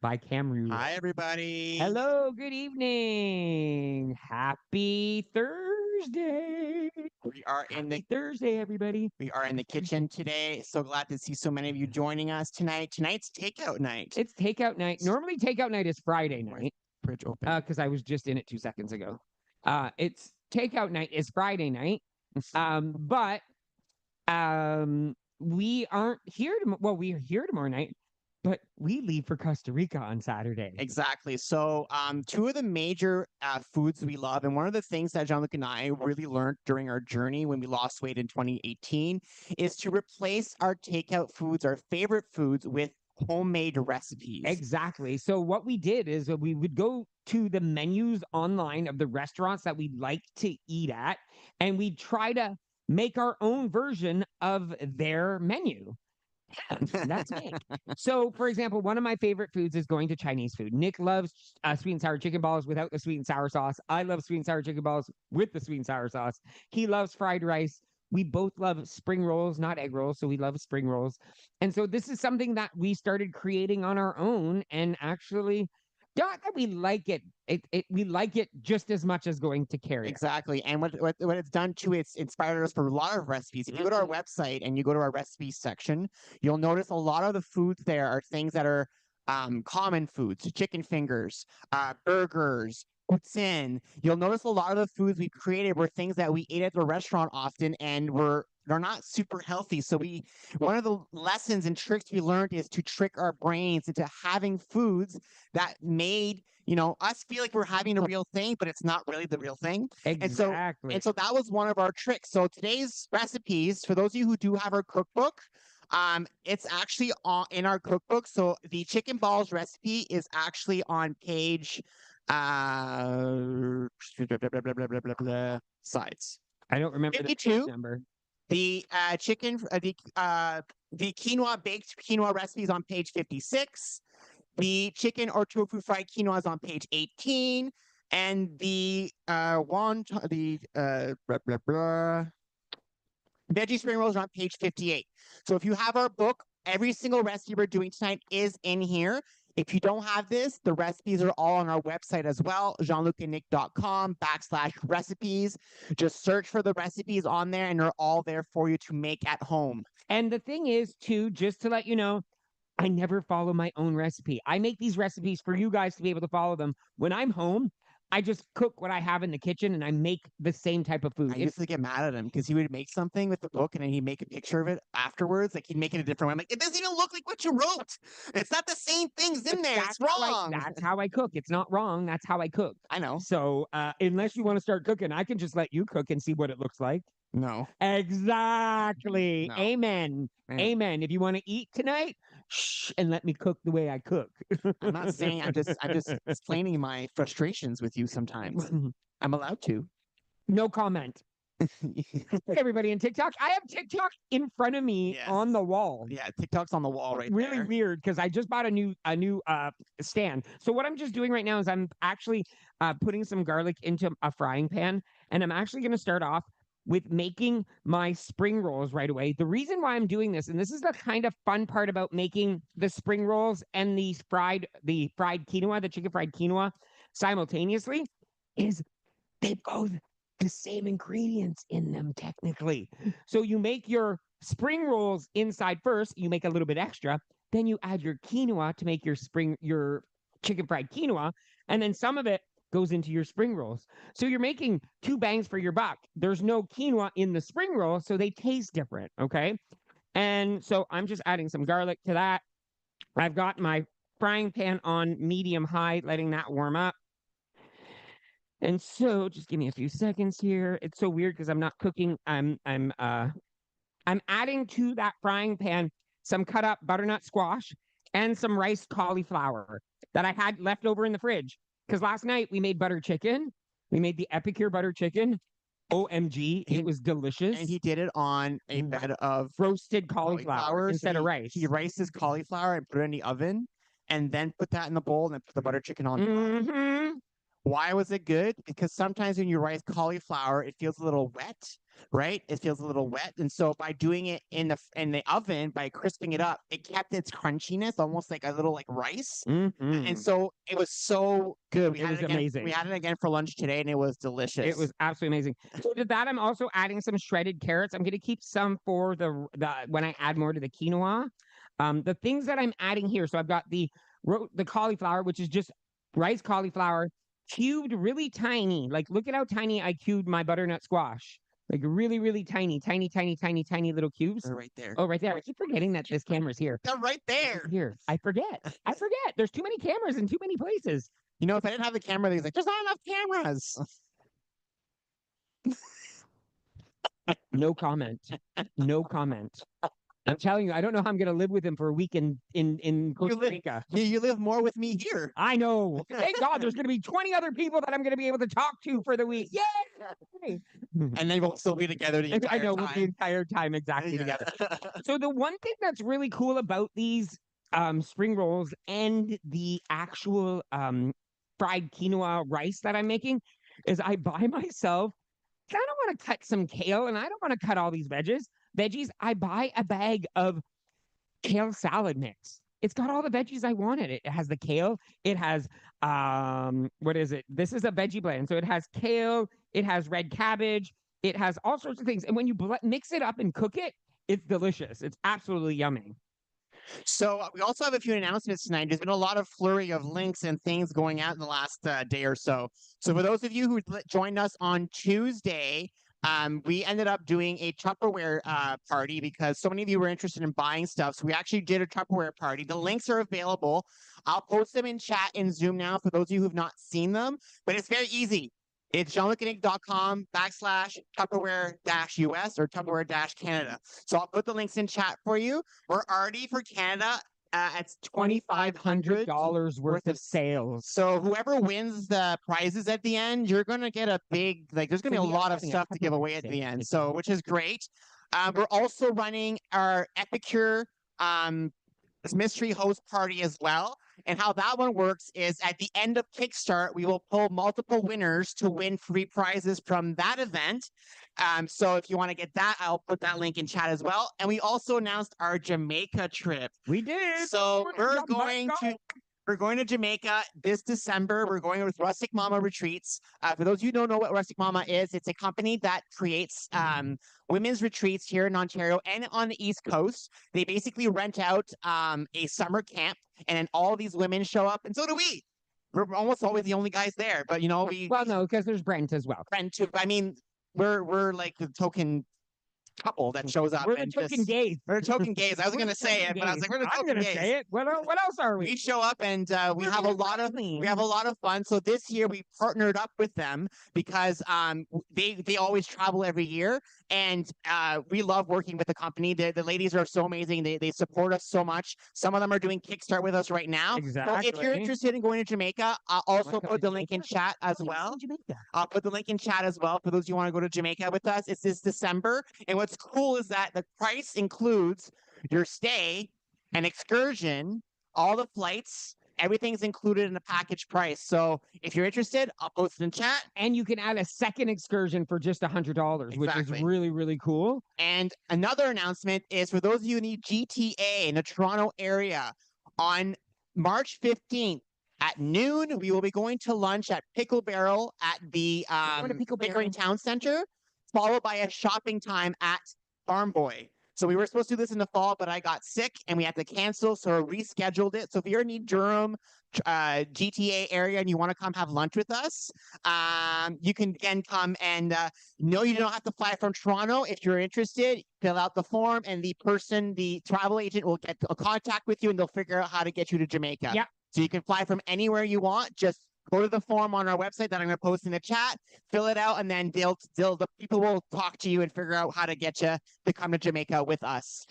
by Camru. Hi, everybody. Hello, good evening. Happy Thursday. We are in the Happy Thursday, everybody. we are in the kitchen today. So glad to see so many of you joining us tonight. Tonight's takeout night. It's takeout night. Normally, takeout night is Friday Where's night fridge open? because I was just in it 2 seconds ago. It's takeout night is Friday night. But we aren't here well, we are here tomorrow night, but we leave for Costa Rica on Saturday. Exactly. So, two of the major foods we love, and one of the things that Jean-Luc and I really learned during our journey when we lost weight in 2018 is to replace our takeout foods, our favorite foods, with homemade recipes. Exactly. So what we did is we would go to the menus online of the restaurants that we like to eat at, and we'd try to make our own version of their menu. That's me. So, for example, one of my favorite foods is going to Chinese food. Nick loves sweet and sour chicken balls without the sweet and sour sauce. I love sweet and sour chicken balls with the sweet and sour sauce. He loves fried rice. We both love spring rolls, not egg rolls. So we love spring rolls. And so this is something that we started creating on our own. And actually, not that we like it, we like it just as much as going to carry it. Exactly. And what it's done too, it's inspired us for a lot of recipes. If you go to our website and you go to our recipes section, you'll notice a lot of the foods there are things that are common foods, chicken fingers, burgers, poutine. You'll notice a lot of the foods we created were things that we ate at the restaurant often and they're not super healthy. So one of the lessons and tricks we learned is to trick our brains into having foods that made us feel like we're having a real thing, but it's not really the real thing. Exactly. And so that was one of our tricks. So today's recipes, for those of you who do have our cookbook, it's actually in our cookbook. So the chicken balls recipe is actually on page sides. I don't remember the 52. number. The the quinoa baked quinoa recipe is on page 56. The chicken or tofu fried quinoa is on page 18, and the veggie spring rolls are on page 58. So if you have our book, every single recipe we're doing tonight is in here. If you don't have this, the recipes are all on our website as well, jeanlucandnick.com/recipes. Just search for the recipes on there, and they're all there for you to make at home. And the thing is, too, just to let you know, I never follow my own recipe. I make these recipes for you guys to be able to follow them. When I'm home, I just cook what I have in the kitchen and I make the same type of food. I used to get mad at him because he would make something with the book and then he'd make a picture of it afterwards. Like he'd make it a different way. I'm like, it doesn't even look like what you wrote. It's not the same things in there. It's wrong. That's how I cook. It's not wrong. That's how I cook. I know. So unless you want to start cooking, I can just let you cook and see what it looks like. No. Exactly. No. Amen. Amen. If you want to eat tonight, shh, and let me cook the way I cook. I'm not saying I'm just explaining my frustrations with you sometimes. I'm allowed to. No comment. Hey, everybody in TikTok. I have TikTok in front of me on the wall. Yeah, TikTok's on the wall right really there. Weird because I just bought a new stand. So what I'm just doing right now is I'm actually putting some garlic into a frying pan, and I'm actually going to start off with making my spring rolls right away. The reason why I'm doing this, and this is the kind of fun part about making the spring rolls and the fried quinoa, the chicken fried quinoa simultaneously, is they both the same ingredients in them technically. So you make your spring rolls inside first, you make a little bit extra, then you add your quinoa to make your chicken fried quinoa, and then some of it goes into your spring rolls. So you're making two bangs for your buck. There's no quinoa in the spring roll, so they taste different, okay? And so I'm just adding some garlic to that. I've got my frying pan on medium high, letting that warm up. And so just give me a few seconds here. It's so weird because I'm not cooking. I'm adding to that frying pan some cut up butternut squash and some rice cauliflower that I had left over in the fridge. Because last night we made butter chicken. We made the Epicure butter chicken. OMG, it was delicious. And he did it on a bed of roasted cauliflower instead of rice. He riced his cauliflower and put it in the oven and then put that in the bowl and then put the butter chicken on. Mm-hmm. Why was it good? Because sometimes when you rice cauliflower, it feels a little wet, right? It feels a little wet, and so by doing it in the oven, by crisping it up, it kept its crunchiness, almost like a little like rice. And Mm-hmm. so it was so good. It was amazing. We had it again for lunch today, and it was delicious. It was absolutely amazing. So to that, I'm also adding some shredded carrots. I'm going to keep some for the when I add more to the quinoa. The things that I'm adding here. So I've got the cauliflower, which is just rice cauliflower, cubed really tiny. Like look at how tiny I cubed my butternut squash. Like really, really tiny, tiny, tiny, tiny, tiny little cubes. They're right there. Oh, right there. I keep forgetting that this camera's here. They're right there. Here. I forget. I forget. There's too many cameras in too many places. You know, if I didn't have the camera, there's like, there's not enough cameras. No comment. No comment. I'm telling you, I don't know how I'm going to live with him for a week in Costa Rica. You live more with me here. I know. Thank God there's going to be 20 other people that I'm going to be able to talk to for the week. Yay! And then we'll still be together the entire I know, time. the entire time exactly together. So the one thing that's really cool about these spring rolls and the actual fried quinoa rice that I'm making is I buy myself, I don't want to cut some kale and I don't want to cut all these veggies. I buy a bag of kale salad mix. It's got all the veggies I wanted. It has the kale. It has what is it? This is a veggie blend. So it has kale, it has red cabbage, it has all sorts of things. And when you mix it up and cook it, it's delicious. It's absolutely yummy. So we also have a few announcements tonight. There's been a lot of flurry of links and things going out in the last day or so. So for those of you who joined us on Tuesday, we ended up doing a Tupperware party because so many of you were interested in buying stuff. So we actually did a Tupperware party. The links are available. I'll post them in chat in Zoom now for those of you who have not seen them, but it's very easy. It's jeanlucandnick.com/Tupperware-US or Tupperware-Canada. So I'll put the links in chat for you. We're already for Canada. It's $2,500 worth of sales. So whoever wins the prizes at the end, you're going to get a big, like, there's going to be a lot of stuff to give away at the end. So, which is great. We're also running our Epicure mystery host party as well. And how that one works is at the end of KickStart, we will pull multiple winners to win free prizes from that event. So if you want to get that, I'll put that link in chat as well. And we also announced our Jamaica trip. We did. So we're going to Jamaica this December. We're going with Rustic Mama Retreats. For those of you who don't know what Rustic Mama is, it's a company that creates women's retreats here in Ontario and on the East Coast. They basically rent out a summer camp, and then all these women show up, and so do we. We're almost always the only guys there, but you know well, no, because there's Brent as well. Brent too. I mean, we're like the token couple that shows up. We're the token gays. We're token gays. I was going to say it, but I was like, we're the token gays. Say it. What else are we? We show up and we have a lot of fun. So this year we partnered up with them because they always travel every year, and we love working with the company. The ladies are so amazing. They support us so much. Some of them are doing KickStart with us right now. Exactly. So if you're interested in going to Jamaica, I'll also put the link in chat as well. I'll put the link in chat as well for those who want to go to Jamaica with us. It's this December, and what's cool is that the price includes your stay, an excursion, all the flights, everything's included in the package price. So if you're interested, I'll post it in chat. And you can add a second excursion for just $100, which is really, really cool. And another announcement is for those of you who need GTA in the Toronto area, on March 15th at noon, we will be going to lunch at Pickle Barrel at the Pickering Town Center, followed by a shopping time at Farm Boy. So we were supposed to do this in the fall, but I got sick and we had to cancel, so we rescheduled it. So if you're in Durham, GTA area, and you want to come have lunch with us, you can again come and no, you don't have to fly from Toronto. If you're interested, fill out the form, and the travel agent will get a contact with you, and they'll figure out how to get you to Jamaica. Yeah. So you can fly from anywhere you want. Just go to the form on our website that I'm going to post in the chat, fill it out, and then the people will talk to you and figure out how to get you to come to Jamaica with us.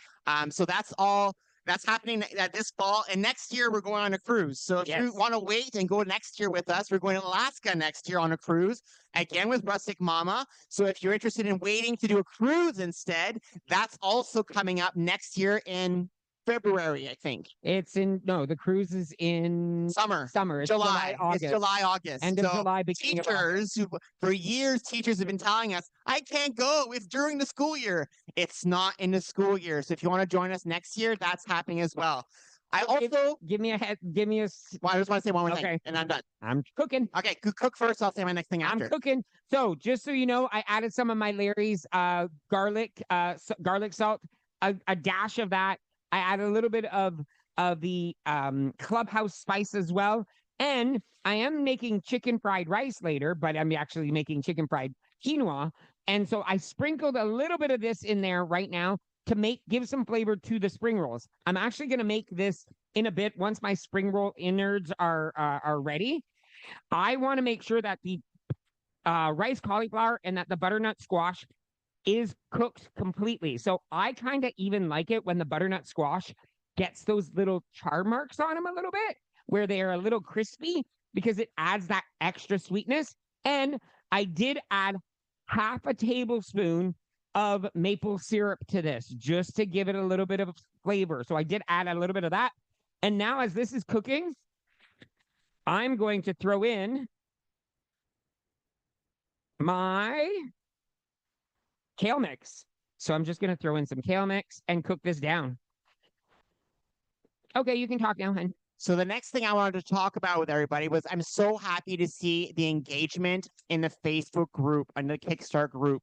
So that's all that's happening this fall. And next year, we're going on a cruise. So if you want to wait and go next year with us, we're going to Alaska next year on a cruise, again with Rustic Mama. So if you're interested in waiting to do a cruise instead, that's also coming up next year in February, I think. The cruise is in Summer. Summer. It's July. August. It's July, August. End of July, beginning of August. Teachers, for years, teachers have been telling us, I can't go. It's during the school year. It's not in the school year. So if you want to join us next year, that's happening as well. I also give me a. Well, I just want to say one more thing, and I'm done. I'm cooking. Okay, cook first. I'll say my next thing after. I'm cooking. So just so you know, I added some of my Larry's garlic salt, a dash of that. I added a little bit of the clubhouse spice as well, and I am making chicken fried rice later, but I'm actually making chicken fried quinoa, and so I sprinkled a little bit of this in there right now to give some flavor to the spring rolls. I'm actually going to make this in a bit once my spring roll innards are ready. I want to make sure that the rice cauliflower and that the butternut squash is cooked completely. So I kind of even like it when the butternut squash gets those little char marks on them a little bit, where they are a little crispy, because it adds that extra sweetness. And I did add half a tablespoon of maple syrup to this, just to give it a little bit of flavor. So I did add a little bit of that. And now as this is cooking, I'm going to throw in my kale mix. So I'm just going to throw in some kale mix and cook this down. Okay, you can talk now, hun. So the next thing I wanted to talk about with everybody was I'm so happy to see the engagement in the Facebook group and the KickStart group.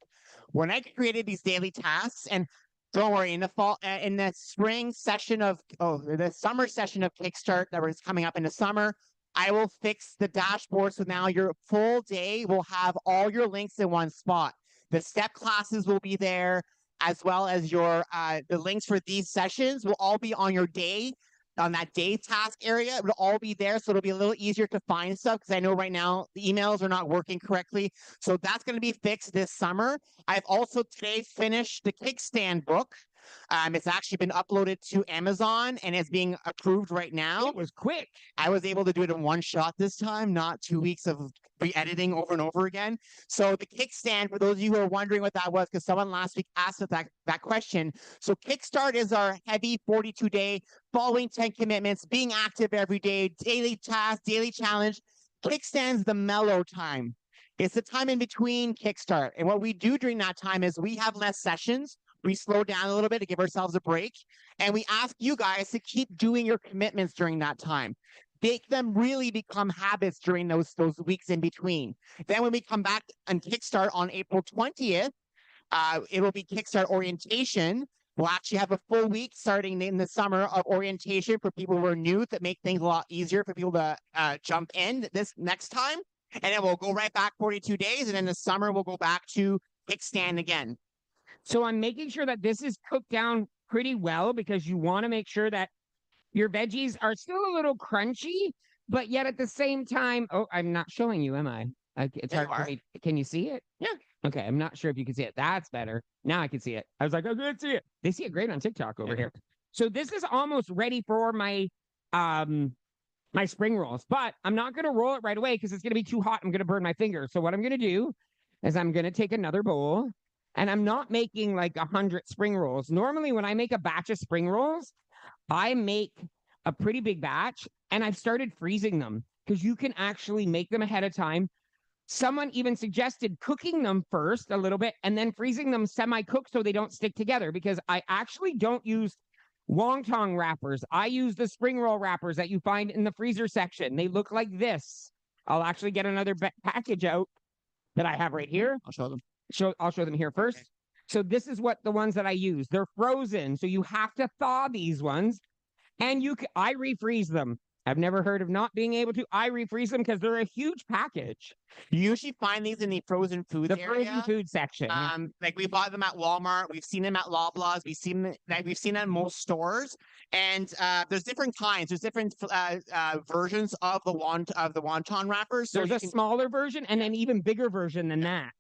When I created these daily tasks, and don't worry, in the spring session of the summer session of KickStart that was coming up in the summer, I will fix the dashboard so now your full day will have all your links in one spot. The step classes will be there, as well as your the links for these sessions will all be on your day. On that day task area, it will all be there, so it'll be a little easier to find stuff, because I know right now the emails are not working correctly. So that's going to be fixed this summer. I've also today finished the kickstand book. It's actually been uploaded to Amazon and is being approved right now. It was quick. I was able to do it in one shot this time, not 2 weeks of re-editing over and over again. So the kickstand, for those of you who are wondering what that was, because someone last week asked us that question. So KickStart is our heavy 42-day, following 10 commitments, being active every day, daily task, daily challenge. Kickstand's the mellow time. It's the time in between KickStart. And what we do during that time is we have less sessions. We slow down a little bit to give ourselves a break. And we ask you guys to keep doing your commitments during that time. Make them really become habits during those weeks in between. Then when we come back on KickStart on April 20th, it will be KickStart orientation. We'll actually have a full week starting in the summer of orientation for people who are new, that make things a lot easier for people to jump in this next time. And then we'll go right back 42 days. And in the summer, we'll go back to kickstand again. So I'm making sure that this is cooked down pretty well, because you want to make sure that your veggies are still a little crunchy, but yet at the same time, I'm not showing you, am I? It's hard for me. Can you see it? Yeah. Okay, I'm not sure if you can see it. That's better. Now I can see it. I was like, I can't see it. They see it great on TikTok over here. So this is almost ready for my my spring rolls, but I'm not going to roll it right away because it's going to be too hot. I'm going to burn my fingers. So what I'm going to do is I'm going to take another bowl, and I'm not making like 100 spring rolls. Normally when I make a batch of spring rolls, I make a pretty big batch, and I've started freezing them because you can actually make them ahead of time. Someone even suggested cooking them first a little bit and then freezing them semi-cooked so they don't stick together, because I actually don't use wonton wrappers. I use the spring roll wrappers that you find in the freezer section. They look like this. I'll actually get another package out that I have right here. I'll show them. I'll show them here first. Okay. So this is what the ones that I use. They're frozen, so you have to thaw these ones, and I refreeze them. I've never heard of not being able to. I refreeze them because they're a huge package. You usually find these in the frozen food area. Frozen food section. Like we bought them at Walmart. We've seen them at Loblaws. We've seen them in most stores. And there's different kinds. There's different versions of the wonton wrappers. So there's a smaller version and an even bigger version than that.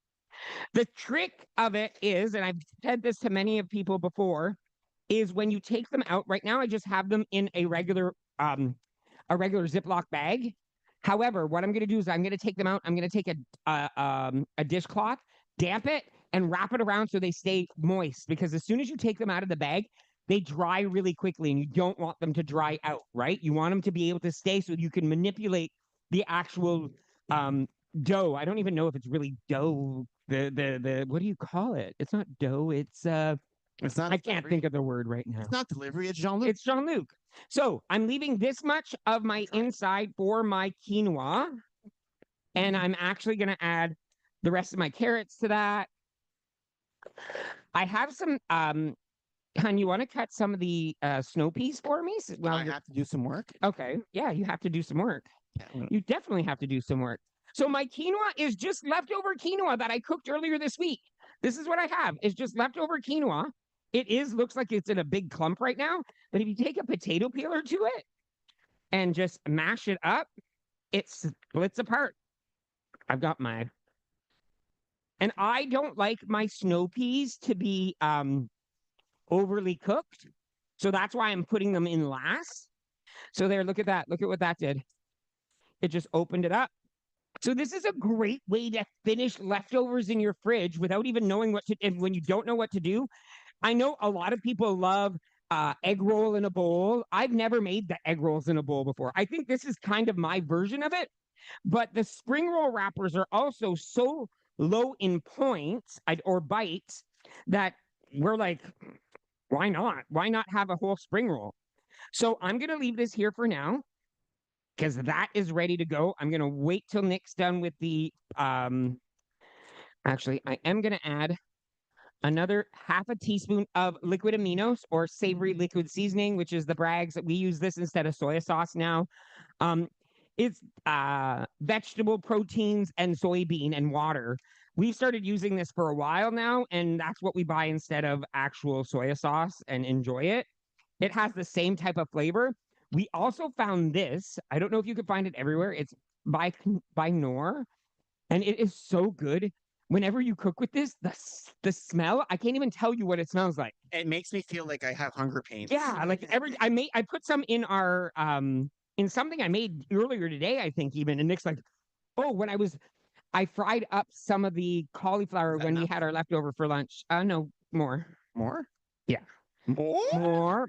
The trick of it is, and I've said this to many of people before, is when you take them out. Right now, I just have them in a regular Ziploc bag. However, what I'm going to do is I'm going to take them out. I'm going to take a dishcloth, damp it, and wrap it around so they stay moist. Because as soon as you take them out of the bag, they dry really quickly, and you don't want them to dry out, right? You want them to be able to stay so you can manipulate the actual dough. I don't even know if it's really dough. The what do you call it? It's not dough. It's not. I can't think of the word right now. It's not delivery. It's Jean-Luc. It's Jean-Luc. So I'm leaving this much of my inside for my quinoa, and I'm actually going to add the rest of my carrots to that. I have some. Hun, you want to cut some of the snow peas for me? Well, I have to do some work. Okay. Yeah, you have to do some work. Yeah. You definitely have to do some work. So my quinoa is just leftover quinoa that I cooked earlier this week. This is what I have. It's just leftover quinoa. Looks like it's in a big clump right now. But if you take a potato peeler to it and just mash it up, it splits apart. I've got my... And I don't like my snow peas to be overly cooked. So that's why I'm putting them in last. So there, look at that. Look at what that did. It just opened it up. So this is a great way to finish leftovers in your fridge without even knowing what to, and when you don't know what to do. I know a lot of people love egg roll in a bowl. I've never made the egg rolls in a bowl before. I think this is kind of my version of it, but the spring roll wrappers are also so low in points or bites that we're like, why not? Why not have a whole spring roll? So I'm going to leave this here for now because that is ready to go. I'm going to wait till Nick's done with the, actually, I am going to add another half a teaspoon of liquid aminos or savory liquid seasoning, which is the Bragg's. We use this instead of soy sauce now. It's vegetable proteins and soybean and water. We've started using this for a while now, and that's what we buy instead of actual soy sauce and enjoy it. It has the same type of flavor. We also found this. I don't know if you can find it everywhere. It's by Knorr, and it is so good. Whenever you cook with this, the smell, I can't even tell you what it smells like. It makes me feel like I have hunger pains. Yeah, like I put some in our in something I made earlier today, I think even, and Nick's like, oh, I fried up some of the cauliflower when we had our leftover for lunch. No, more. More? Yeah. More.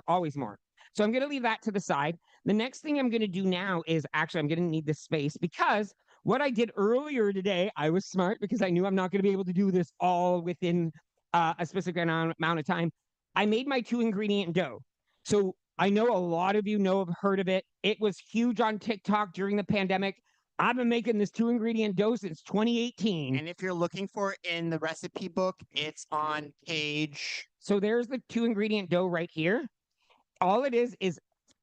Always more. So I'm going to leave that to the side. The next thing I'm going to do now is actually I'm going to need this space because what I did earlier today, I was smart because I knew I'm not going to be able to do this all within a specific amount of time. I made my 2-ingredient dough. So I know a lot of you have heard of it. It was huge on TikTok during the pandemic. I've been making this 2-ingredient dough since 2018. And if you're looking for it in the recipe book, it's on page... So there's the 2-ingredient dough right here. All it is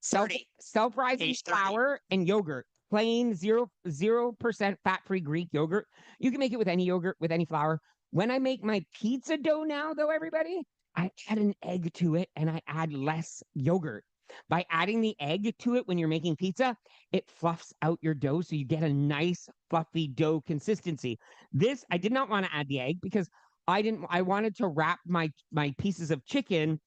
self-rising flour and yogurt. Plain 0% fat-free Greek yogurt. You can make it with any yogurt, with any flour. When I make my pizza dough now, though, everybody, I add an egg to it and I add less yogurt. By adding the egg to it when you're making pizza, it fluffs out your dough so you get a nice fluffy dough consistency. This, I did not want to add the egg because I wanted to wrap my pieces of chicken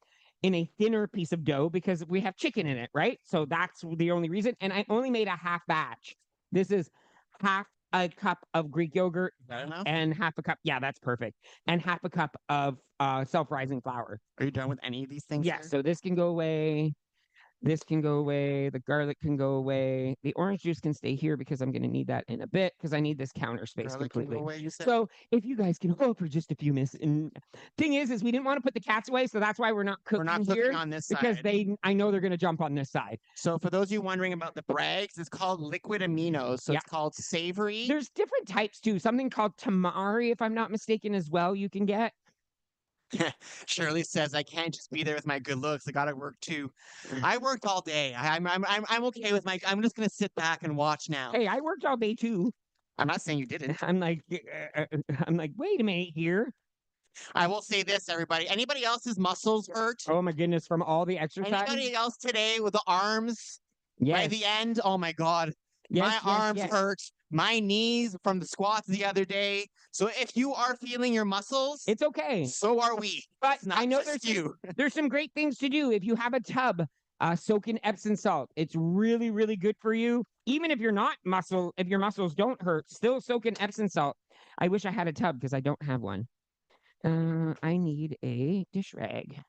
in a thinner piece of dough because we have chicken in it, right? So that's the only reason. And I only made a half batch. This is half a cup of Greek yogurt and half a cup. Yeah, that's perfect. And half a cup of self-rising flour. Are you done with any of these things? Yeah, so this can go away. This can go away. The garlic can go away. The orange juice can stay here because I'm going to need that in a bit because I need this counter space completely. So if you guys can hold for just a few minutes. And thing is we didn't want to put the cats away, so that's why we're not cooking here on this because side. I know they're going to jump on this side. So for those of you wondering about the Bragg's, it's called liquid aminos. So it's called savory. There's different types too. Something called tamari, if I'm not mistaken, as well. You can get. Shirley says, I can't just be there with my good looks. I gotta work too. I worked all day. I'm okay with I'm just gonna sit back and watch now. Hey, I worked all day too. I'm not saying you didn't. I'm like, wait a minute here. I will say this, everybody. Anybody else's muscles hurt? Oh my goodness, from all the exercise. Anybody else today with the arms? Yes. By the end, oh my God. Yes, my arms hurt. My knees from the squats the other day. So if you are feeling your muscles, it's okay. So are we. But I know there's some great things to do. If you have a tub, soak in Epsom salt. It's really, really good for you. Even if you're not if your muscles don't hurt, still soak in Epsom salt. I wish I had a tub because I don't have one. I need a dish rag.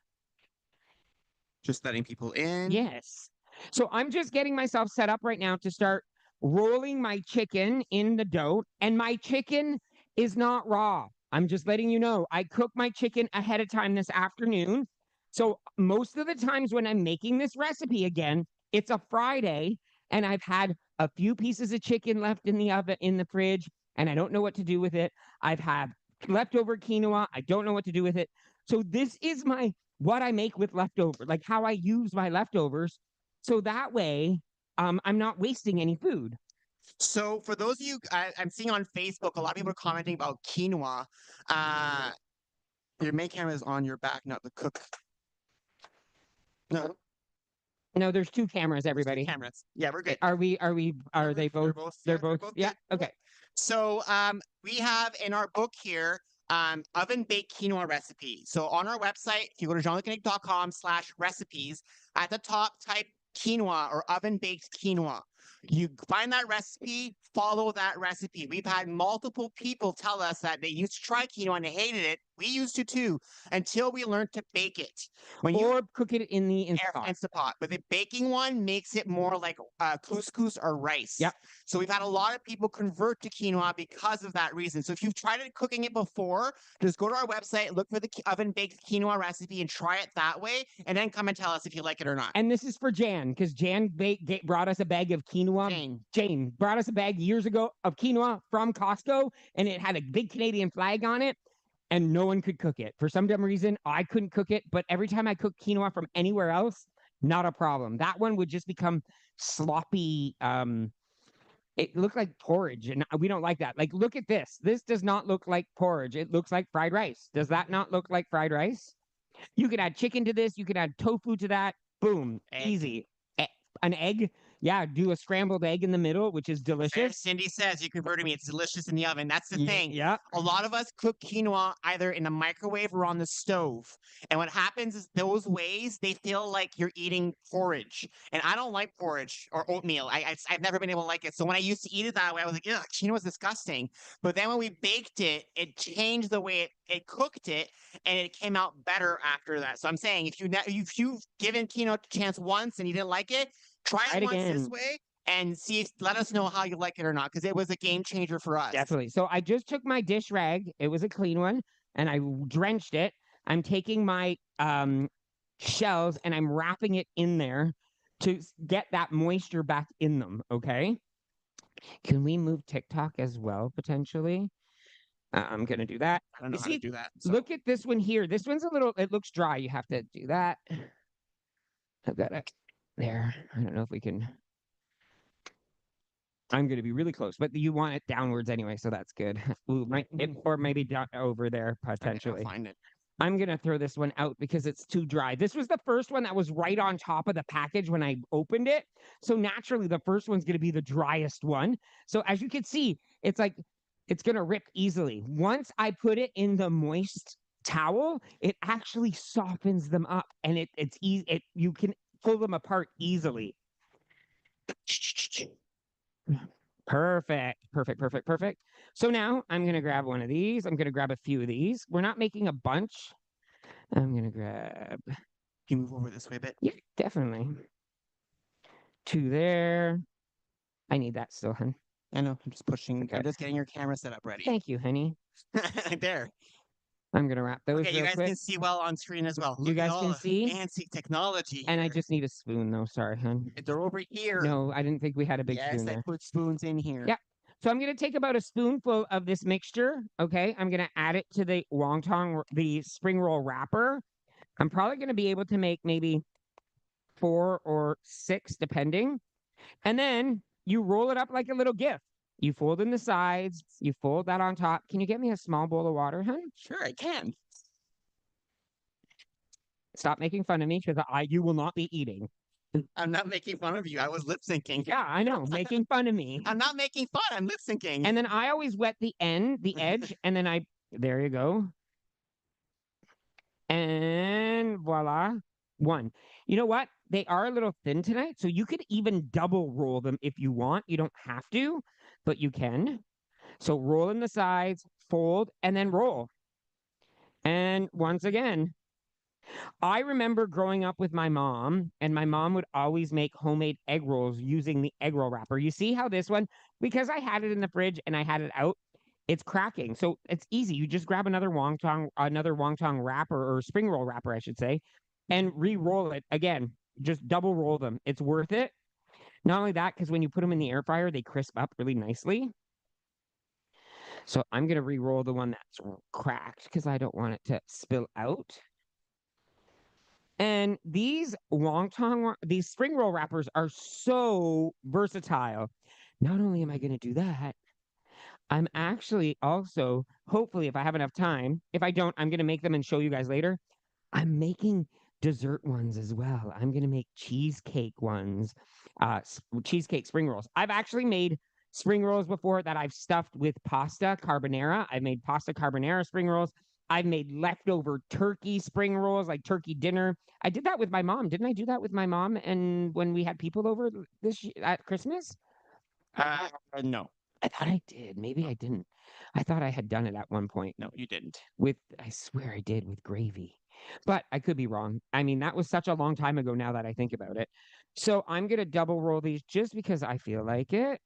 Just letting people in. Yes. So I'm just getting myself set up right now to start rolling my chicken in the dough. And my chicken is not raw. I'm just letting you know. I cook my chicken ahead of time this afternoon. So most of the times when I'm making this recipe again, it's a Friday and I've had a few pieces of chicken left in the oven in the fridge and I don't know what to do with it. I've had leftover quinoa. I don't know what to do with it. So this is my what I make with leftover, like how I use my leftovers. So that way, I'm not wasting any food. So for those of you, I'm seeing on Facebook, a lot of people are commenting about quinoa. Uh, your main camera is on your back, not the cook. No, No, there's two cameras, there's two everybody. cameras. Yeah, we're good. Are Yeah, they both? They're both. Yeah. good. Okay. So we have in our book here oven baked quinoa recipe. So on our website, if you go to jeanlucandnick.com/recipes, at the top type quinoa or oven baked quinoa. You find that recipe, follow that recipe. We've had multiple people tell us that they used to try quinoa and they hated it. We used to too, until we learned to bake it. When you Or cook it in the Instapot. Instapot, but the baking one makes it more like couscous or rice. Yep. So we've had a lot of people convert to quinoa because of that reason. So if you've tried it cooking it before, just go to our website, look for the oven baked quinoa recipe, and try it that way, and then come and tell us if you like it or not. And this is for Jan, because Jan brought us a bag of quinoa. Jane brought us a bag years ago of quinoa from Costco, and it had a big Canadian flag on it, and no one could cook it. For some dumb reason, I couldn't cook it, but every time I cook quinoa from anywhere else, not a problem. That one would just become sloppy. It looked like porridge, and we don't like that. Like, look at this. This does not look like porridge. It looks like fried rice. Does that not look like fried rice? You could add chicken to this. You could add tofu to that. Boom. Egg. Easy. An egg. Yeah, do a scrambled egg in the middle, which is delicious. Cindy says you converted me. It's delicious in the oven. That's the thing. Yeah. A lot of us cook quinoa either in the microwave or on the stove. And what happens is those ways, they feel like you're eating porridge. And I don't like porridge or oatmeal. I've never been able to like it. So when I used to eat it that way, I was like, ugh, quinoa is disgusting. But then when we baked it, it changed the way it cooked it, and it came out better after that. So I'm saying if you've given quinoa a chance once and you didn't like it, try it once again. this way and let us know how you like it or not, because it was a game changer for us. Definitely. So I just took my dish rag. It was a clean one, and I drenched it. I'm taking my shells and I'm wrapping it in there to get that moisture back in them. Okay. Can we move TikTok as well, potentially? I'm going to do that. I don't know how to do that. So. Look at this one here. This one's it looks dry. You have to do that. I've got it there. I don't know if we can. I'm going to be really close, but you want it downwards anyway, so that's good. Ooh, or maybe down over there, potentially. I'll find it. I'm going to throw this one out because it's too dry. This was the first one that was right on top of the package when I opened it. So naturally, the first one's going to be the driest one. So as you can see, it's like, it's going to rip easily. Once I put it in the moist towel, it actually softens them up and it's easy. You can pull them apart easily. Perfect. So now I'm going to grab one of these. I'm going to grab a few of these. We're not making a bunch. I'm going to grab. Can you move over this way a bit? Yeah, definitely. 2 there. I need that still, hun. I know. I'm just pushing. Okay. I'm just getting your camera set up ready. Thank you, honey. There. I'm going to wrap those. Okay, you guys can see well on screen as well. You guys can see? Fancy technology. And I just need a spoon, though. Sorry, hun. They're over here. No, I didn't think we had a big spoon there. Yes, I put spoons in here. Yeah. So I'm going to take about a spoonful of this mixture. Okay. I'm going to add it to the the spring roll wrapper. I'm probably going to be able to make maybe 4 or 6, depending. And then you roll it up like a little gift. You fold in the sides. You fold that on top. Can you get me a small bowl of water, hun? Sure, I can. Stop making fun of me because you will not be eating. I'm not making fun of you. I was lip syncing. Yeah, I know. Making fun of me. I'm not making fun. I'm lip syncing. And then I always wet the edge, and then there you go. And voila, 1. You know what? They are a little thin tonight, so you could even double roll them if you want. You don't have to, but you can. So roll in the sides, fold, and then roll. And once again, I remember growing up with my mom, and my mom would always make homemade egg rolls using the egg roll wrapper. You see how this one, because I had it in the fridge and I had it out, it's cracking. So it's easy. You just grab another wonton wrapper or spring roll wrapper, I should say, and re-roll it again. Just double roll them. It's worth it. Not only that, because when you put them in the air fryer, they crisp up really nicely. So I'm gonna re-roll the one that's cracked because I don't want it to spill out. And these spring roll wrappers are so versatile. Not only am I going to do that, I'm actually also, hopefully, if I have enough time, if I don't, I'm going to make them and show you guys later. I'm making dessert ones as well. I'm going to make cheesecake ones, cheesecake spring rolls. I've actually made spring rolls before that I've stuffed with pasta carbonara. I've made pasta carbonara spring rolls. I've made leftover turkey spring rolls, like turkey dinner. I did that with my mom. Didn't I do that with my mom? And when we had people over at Christmas, No, I thought I did. Maybe I didn't. I thought I had done it at one point. no, you didn't. I swear I did with gravy, but I could be wrong. I mean, that was such a long time ago now that I think about it. So I'm going to double roll these just because I feel like it.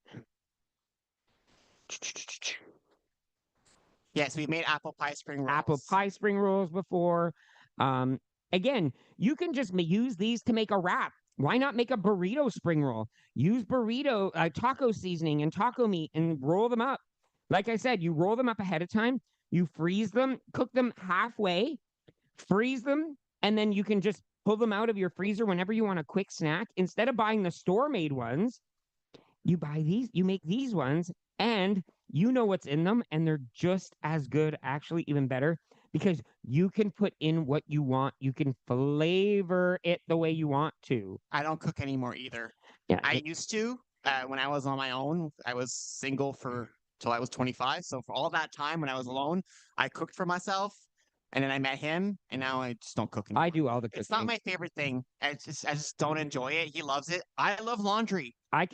Yes, we made apple pie spring rolls. Apple pie spring rolls before. Um, Again, you can just use these to make a wrap. Why not make a burrito spring roll? Use burrito taco seasoning and taco meat and roll them up. Like I said, you roll them up ahead of time. You freeze them, cook them halfway, freeze them, and then you can just pull them out of your freezer whenever you want a quick snack. Instead of buying the store-made ones, you make these ones, and you know what's in them, and they're just as good, actually even better, because you can put in what you want. You can flavor it the way you want to. I don't cook anymore either. Yeah. I used to when I was on my own. I was single till I was 25. So for all that time when I was alone, I cooked for myself. And then I met him, and now I just don't cook anymore. I do all the cooking. It's not my favorite thing. I just don't enjoy it. He loves it. I love laundry. I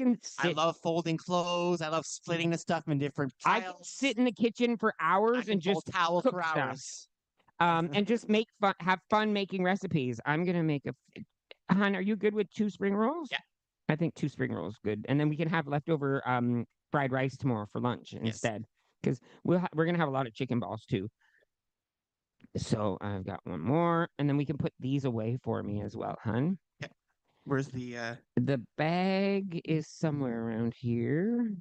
love folding clothes. I love splitting the stuff in different piles. I can sit in the kitchen for hours and just towels cook for stuff. hours. And just have fun making recipes. I'm gonna make Han, are you good with 2 spring rolls? Yeah. I think 2 spring rolls good, and then we can have leftover fried rice tomorrow for lunch instead, because we're gonna have a lot of chicken balls too. So I've got one more, and then we can put these away for me as well, hun. Yeah. Where's the bag is somewhere around here.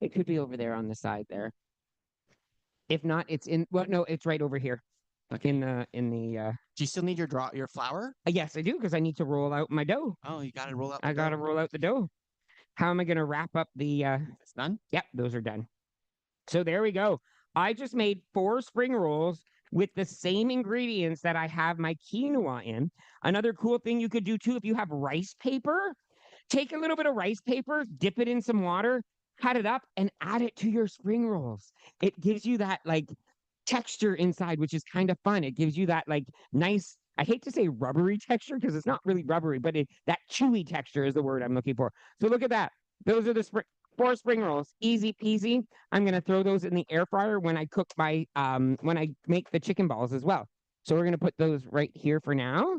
It could be over there on the side there. If not, it's in. Well, no, it's right over here. Okay. In the. Do you still need your flour? Yes, I do, because I need to roll out my dough. Oh, you got to roll out. I got to roll out the dough. How am I going to wrap up the? It's done. Yep, those are done. So there we go. I just made 4 spring rolls with the same ingredients that I have my quinoa in. Another cool thing you could do too, if you have rice paper, take a little bit of rice paper, dip it in some water, cut it up, and add it to your spring rolls. It gives you that like texture inside, which is kind of fun. It gives you that like nice, I hate to say rubbery texture because it's not really rubbery, but that chewy texture is the word I'm looking for. So look at that. Those are the 4 spring rolls, easy peasy. I'm gonna throw those in the air fryer when I cook my when I make the chicken balls as well. So we're gonna put those right here for now.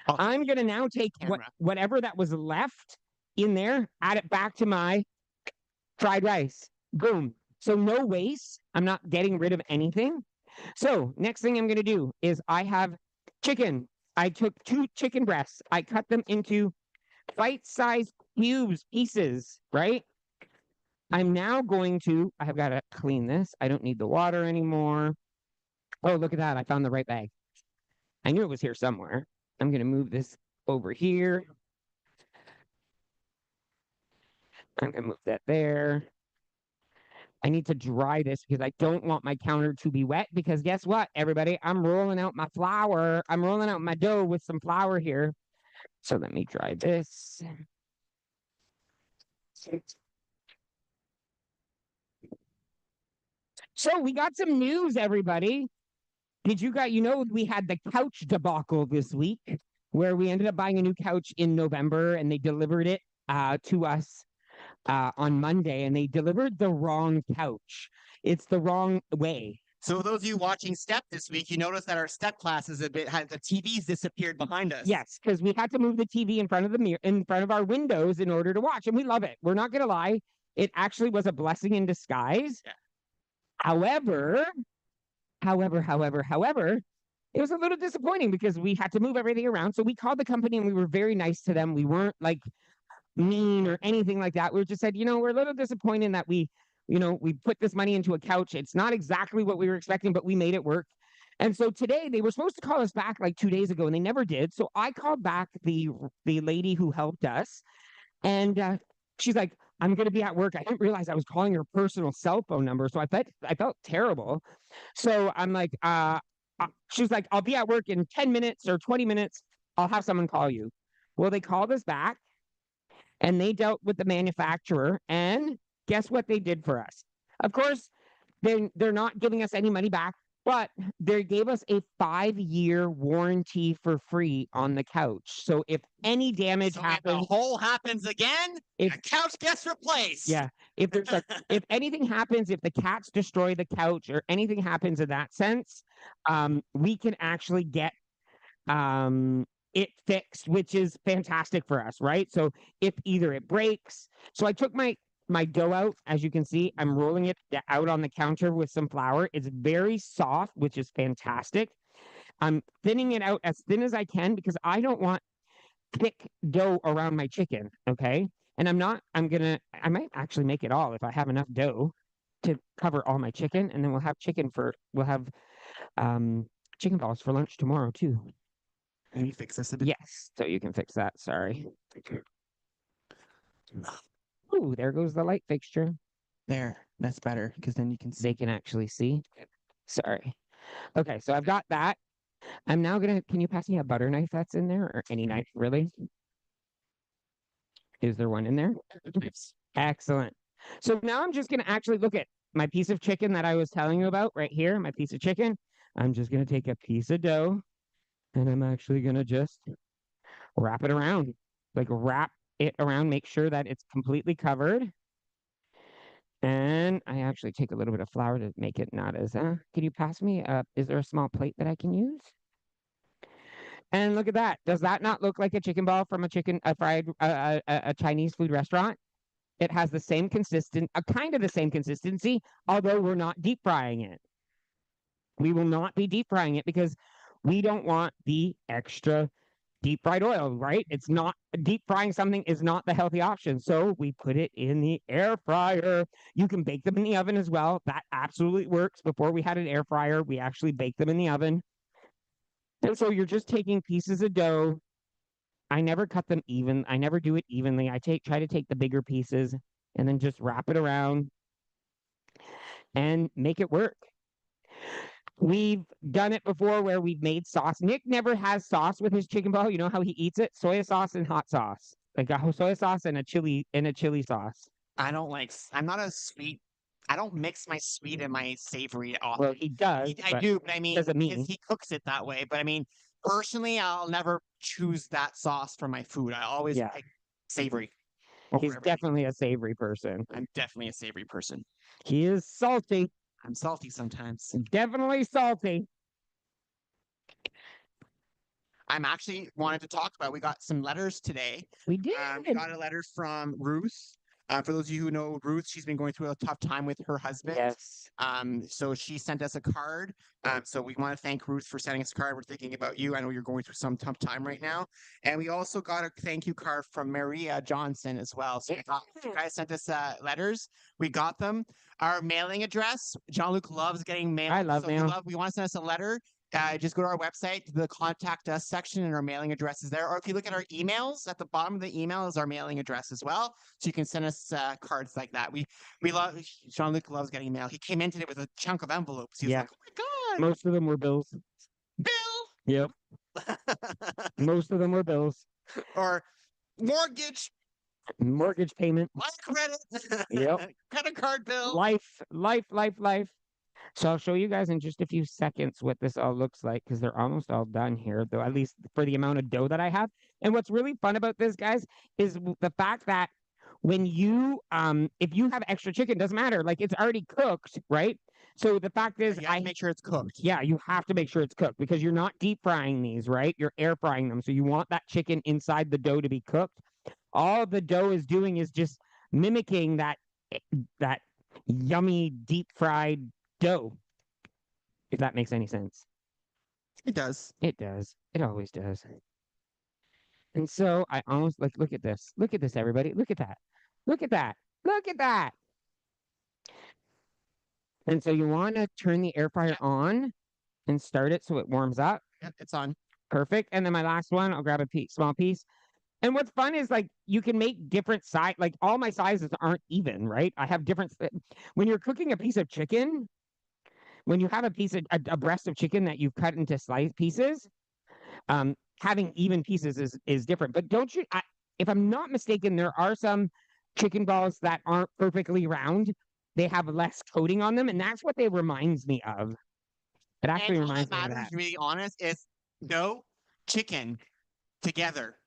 I'm gonna now take whatever that was left in there, add it back to my fried rice. Boom. So no waste. I'm not getting rid of anything. So next thing I'm gonna do is I have chicken. I took 2 chicken breasts. I cut them into bite-sized pieces, right? I'm now going to, I have got to clean this. I don't need the water anymore. Oh, look at that. I found the right bag. I knew it was here somewhere. I'm going to move this over here. I'm going to move that there. I need to dry this because I don't want my counter to be wet because guess what, everybody? I'm rolling out my flour. I'm rolling out my dough with some flour here. So let me dry this. So we got some news, everybody. Did you guys, we had the couch debacle this week where we ended up buying a new couch in November and they delivered it to us on Monday and they delivered the wrong couch. It's the wrong way. So those of you watching Step this week, you notice that our Step class is the TV's disappeared behind us. Yes, because we had to move the TV in front of the mirror, in front of our windows in order to watch, and we love it. We're not gonna lie, it actually was a blessing in disguise. Yeah. However, it was a little disappointing because we had to move everything around. So we called the company and we were very nice to them. We weren't like mean or anything like that. We just said, we're a little disappointed that we put this money into a couch. It's not exactly what we were expecting, but we made it work. And so today they were supposed to call us back like 2 days ago and they never did. So I called back the lady who helped us and she's like, I'm going to be at work. I didn't realize I was calling her personal cell phone number. So I felt terrible. So I'm like, she's like, I'll be at work in 10 minutes or 20 minutes. I'll have someone call you. Well, they called us back and they dealt with the manufacturer. And guess what they did for us? Of course, they're not giving us any money back, but they gave us a 5-year warranty for free on the couch. So if any damage happens, if the hole happens again, the couch gets replaced. Yeah. If there's if anything happens, if the cats destroy the couch or anything happens in that sense, we can actually get it fixed, which is fantastic for us, right? So if either it breaks, so I took my dough out, as you can see, I'm rolling it out on the counter with some flour. It's very soft, which is fantastic. I'm thinning it out as thin as I can because I don't want thick dough around my chicken, okay? And I might actually make it all if I have enough dough to cover all my chicken, and then we'll have chicken balls for lunch tomorrow too. Can you fix this a bit? Yes, so you can fix that. Sorry. Ooh, there goes the light fixture. There, that's better because then you can see. They can actually see. Sorry. Okay, so I've got that. I'm now can you pass me a butter knife that's in there or any knife really? Is there one in there? Excellent. So now I'm just going to actually look at my piece of chicken that I was telling you about right here, my piece of chicken. I'm just going to take a piece of dough and I'm actually going to just wrap it around, like wrap it around, make sure that it's completely covered. And I actually take a little bit of flour to make it not as, can you pass me, is there a small plate that I can use? And look at that. Does that not look like a chicken ball from a Chinese food restaurant? It has the same kind of the same consistency, although we're not deep frying it. We will not be deep frying it because we don't want the extra deep fried oil, right? It's not deep frying something is not the healthy option. So we put it in the air fryer. You can bake them in the oven as well. That absolutely works. Before we had an air fryer, we actually baked them in the oven. And so you're just taking pieces of dough. I never cut them even. I never do it evenly. I try to take the bigger pieces and then just wrap it around and make it work. We've done it before where we've made sauce. Nick never has sauce with his chicken ball. You know how he eats it? Soy sauce and hot sauce. Like a soy sauce and a chili sauce. I'm not a sweet. I don't mix my sweet and my savory often. Well, he does. I do, but I mean, doesn't mean he cooks it that way. But I mean, personally, I'll never choose that sauce for my food. I always like savory. He's definitely a savory person. I'm definitely a savory person. He is salty. I'm salty sometimes. Definitely salty. I'm actually wanted to talk about. We got some letters today. We did. We got a letter from Ruth. For those of you who know Ruth, she's been going through a tough time with her husband. Yes. So she sent us a card. So we want to thank Ruth for sending us a card. We're thinking about you. I know you're going through some tough time right now. And we also got a thank you card from Maria Johnson as well. So you guys sent us letters. We got them. Our mailing address. Jean-Luc loves getting mail. I love mail. We want to send us a letter. Just go to our website, the contact us section, and our mailing address is there. Or if you look at our emails, at the bottom of the email is our mailing address as well. So you can send us cards like that. We love, Jean-Luc loves getting mail. He came in today with a chunk of envelopes. He was like, oh my God. Most of them were bills. Bill? Yep. Most of them were bills. Or mortgage payment. line of credit. Yep. Credit card bill. Life. So I'll show you guys in just a few seconds what this all looks like because they're almost all done here, though, at least for the amount of dough that I have. And what's really fun about this, guys, is the fact that when you, if you have extra chicken, doesn't matter. Like it's already cooked, right? So the fact is, You have to make sure it's cooked. yeah, you have to make sure it's cooked because you're not deep frying these, right? You're air frying them. So you want that chicken inside the dough to be cooked. All the dough is doing is just mimicking that yummy deep fried dough. If that makes any sense. It does. It does. It always does. And so I almost like look at this. Look at this, everybody. Look at that. Look at that. Look at that. And so you want to turn the air fryer on and start it so it warms up. Yep, it's on. Perfect. And then my last one, I'll grab a small piece. And what's fun is like you can make different size, like all my sizes aren't even, right? I have different. When you're cooking a piece of chicken, when you have a piece of a breast of chicken that you've cut into slice pieces, having even pieces is different. But don't you? If I'm not mistaken, there are some chicken balls that aren't perfectly round. They have less coating on them, and that's what they reminds me of. It actually And reminds me all of that matters, that. to be honest, is dough, chicken together.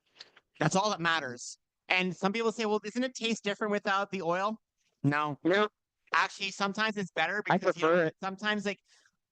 That's all that matters. And some people say, well, doesn't it taste different without the oil? No. No, Actually, sometimes it's better I because prefer it. sometimes like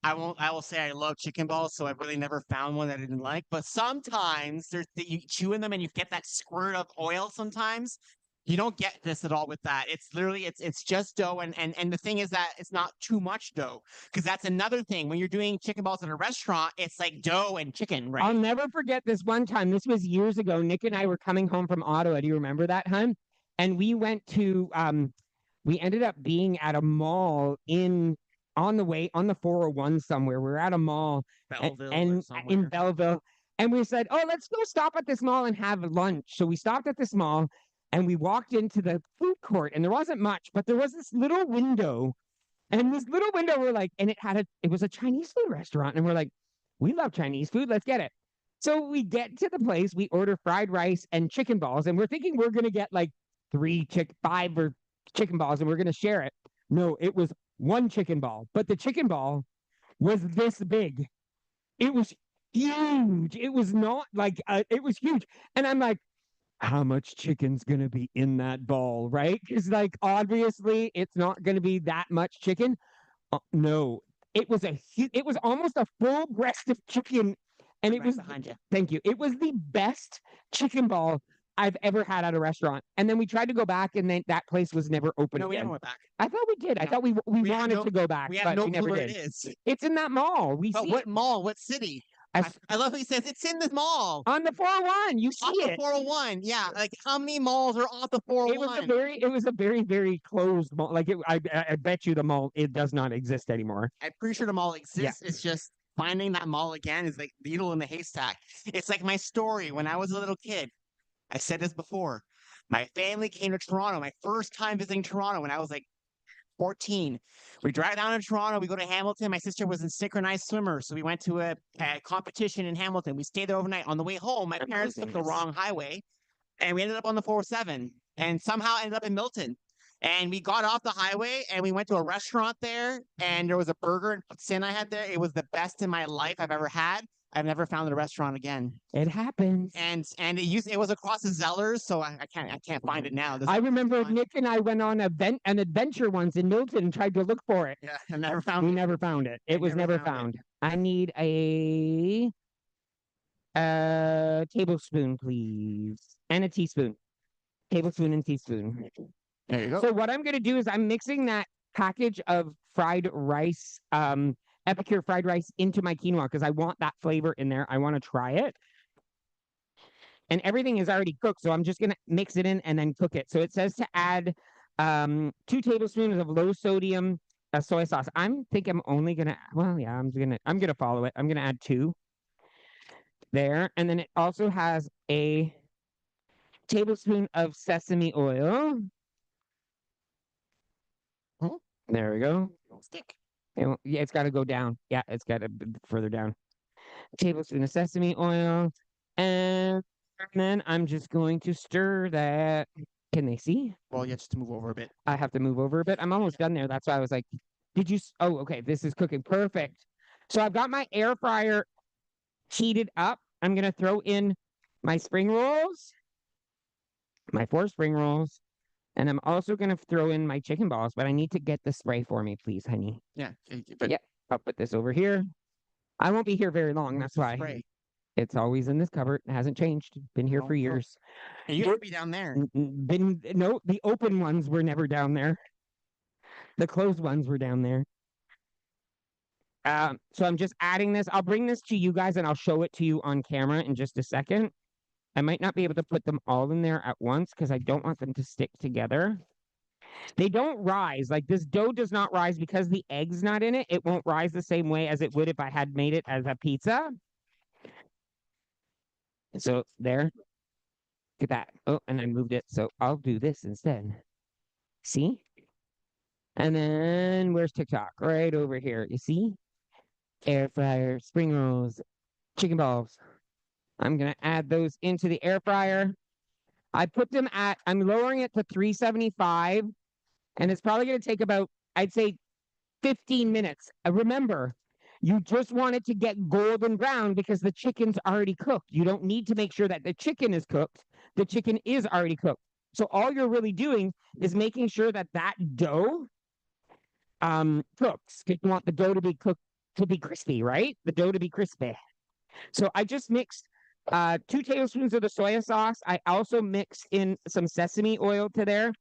I will say I love chicken balls, so I've really never found one that I didn't like. But sometimes you chew in them and you get that squirt of oil sometimes. You don't get this at all with that. It's literally it's just dough and the thing is that it's not too much dough because that's another thing. When you're doing chicken balls at a restaurant, it's like dough and chicken, right? I'll never forget this one time. This was years ago. Nick and I were coming home from Ottawa. Do you remember that, hun? And we went to we ended up being at a mall on the way on the 401 somewhere. We were at a mall Belleville or and in somewhere. Belleville. And we said, oh, let's go stop at this mall and have lunch. So we stopped at this mall and we walked into the food court and there wasn't much, but there was this little window. And this little window, we're like, and it was a Chinese food restaurant. And we're like, we love Chinese food. Let's get it. So we get to the place, we order fried rice and chicken balls, and we're thinking we're gonna get like five or chicken balls, and we're gonna share it. No, it was one chicken ball, but the chicken ball was this big. It was huge. It was not like it was huge, and I'm like, how much chicken's gonna be in that ball, right? Because like obviously it's not gonna be that much chicken. No, it was it was almost a full breast of chicken, and it was behind you. thank you. It was the best chicken ball I've ever had at a restaurant. And then we tried to go back, and then that place was never open No, we again. never went back. I thought we did. I thought we wanted to go back, We have but no we clue never where did. it is. It's in that mall. We But see what it mall? What city? I love how he says it's in the mall. on the 401. You see Off the it. 401. Yeah. Like how many malls are off the 401? It was a very, very closed mall. Like I bet you the mall it does not exist anymore. I'm pretty sure the mall exists. It's just finding that mall again is like needle in the haystack. It's like my story when I was a little kid. I said this before. My family came to Toronto. My first time visiting Toronto when I was like 14. We drive down to Toronto. We go to Hamilton. My sister was in synchronized swimmer. So we went to a competition in Hamilton. We stayed there overnight. On the way home, my parents took the wrong highway and we ended up on the 407 and somehow ended up in Milton. And we got off the highway and we went to a restaurant there and there was a burger and sin I had there. It was the best in my life I've ever had. I've never found a restaurant again. It happens. And it was across the Zellers, so I can't find it now. I remember Nick and I went on an adventure once in Milton and tried to look for it. Yeah, I never found We it. never found it. It was never found. I need a tablespoon, please. And a teaspoon. Tablespoon and teaspoon. There you go. So what I'm gonna do is I'm mixing that package of fried rice, Epicure fried rice into my quinoa because I want that flavor in there. I want to try it. And everything is already cooked, so I'm just gonna mix it in and then cook it. So it says to add 2 tablespoons of low sodium soy sauce. I'm only gonna I'm gonna follow it. I'm gonna add 2 there, and then it also has a tablespoon of sesame oil. Hmm? There we go. Stick. Yeah, it's got to go down. Yeah, it's got to further down. Tablespoon of sesame oil, and then I'm just going to stir that. Can they see? Well, you have to move over a bit. I have to move over a bit. I'm almost done there. That's why I was like, did you? Oh, okay. This is cooking. Perfect. So I've got my air fryer heated up. I'm going to throw in my spring rolls, my 4 spring rolls, And I'm also going to throw in my chicken balls, but I need to get the spray for me, please, honey. Yeah. Yeah, I'll put this over here. I won't be here very long. That's why. Spray. It's always in this cupboard. It hasn't changed. Been here for years. And you used to be down there. No, the open ones were never down there. The closed ones were down there. So I'm just adding this. I'll bring this to you guys and I'll show it to you on camera in just a second. I might not be able to put them all in there at once because I don't want them to stick together. They don't rise. Like this dough does not rise because the egg's not in it. It won't rise the same way as it would if I had made it as a pizza. So there. Look at that. Oh, and I moved it. So I'll do this instead. See? And then where's TikTok? Right over here. You see? Air fryer, spring rolls, chicken balls. I'm going to add those into the air fryer. I put them I'm lowering it to 375, and it's probably going to take about, I'd say, 15 minutes. Remember, you just want it to get golden brown because the chicken's already cooked. You don't need to make sure that the chicken is cooked. The chicken is already cooked. So all you're really doing is making sure that dough cooks. You want the dough to be cooked, to be crispy, right? The dough to be crispy. So I just mixed 2 tablespoons of the soy sauce. I also mixed in some sesame oil to there.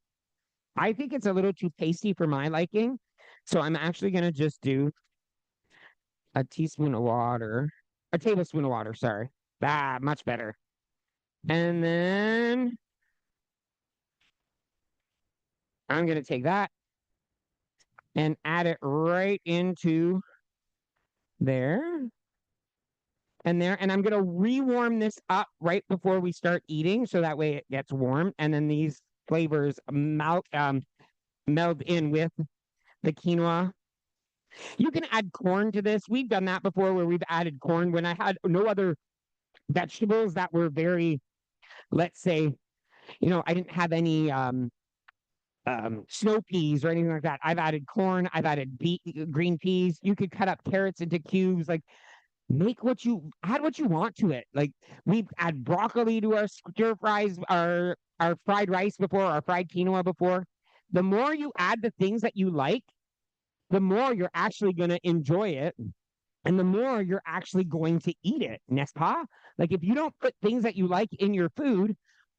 I think it's a little too pasty for my liking. So I'm actually going to just do a tablespoon of water, sorry. Much better. And then I'm going to take that and add it right into there. And I'm going to rewarm this up right before we start eating, so that way it gets warm, and then these flavors meld in with the quinoa. You can add corn to this. We've done that before, where we've added corn when I had no other vegetables that were very, let's say, I didn't have any snow peas or anything like that. I've added corn. I've added green peas. You could cut up carrots into cubes. Like, add what you want to it. Like, we add broccoli to our stir fries, our fried rice before, our fried quinoa before. The more you add the things that you like, the more you're actually going to enjoy it, and the more you're actually going to eat it, n'est-ce pas? Like, if you don't put things that you like in your food,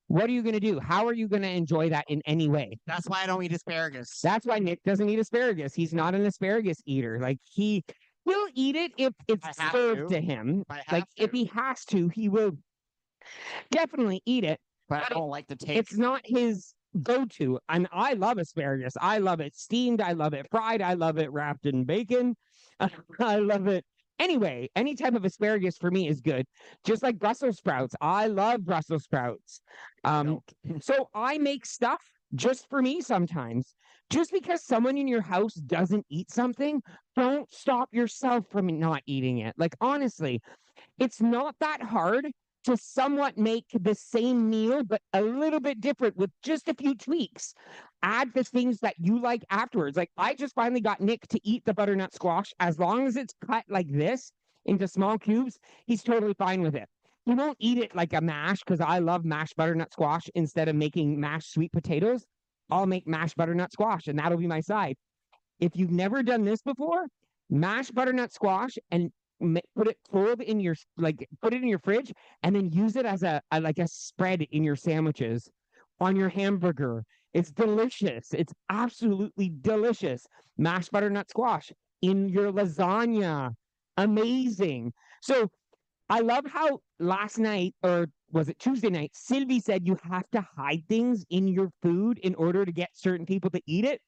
what are you going to do? How are you going to enjoy that in any way? That's why I don't eat asparagus. That's why Nick doesn't eat asparagus. He's not an asparagus eater. Like, he'll eat it if it's served to him. Like, if he has to, he will definitely eat it. But I don't like the taste. It's not his go-to. And I love asparagus. I love it steamed. I love it fried. I love it wrapped in bacon. I love it. Anyway, any type of asparagus for me is good. Just like Brussels sprouts. I love Brussels sprouts. So I make stuff just for me sometimes. Just because someone in your house doesn't eat something, don't stop yourself from not eating it. Like, honestly, it's not that hard to somewhat make the same meal, but a little bit different with just a few tweaks. Add the things that you like afterwards. Like, I just finally got Nick to eat the butternut squash. As long as it's cut like this into small cubes, he's totally fine with it. He won't eat it like a mash, because I love mashed butternut squash. Instead of making mashed sweet potatoes, I'll make mashed butternut squash, and that'll be my side. If you've never done this before, mash butternut squash and put it cold in your, put it in your fridge, and then use it as a spread in your sandwiches, on your hamburger. It's delicious. It's absolutely delicious. Mashed butternut squash in your lasagna. Amazing. So I love how last night, or was it Tuesday night, Sylvie said you have to hide things in your food in order to get certain people to eat it.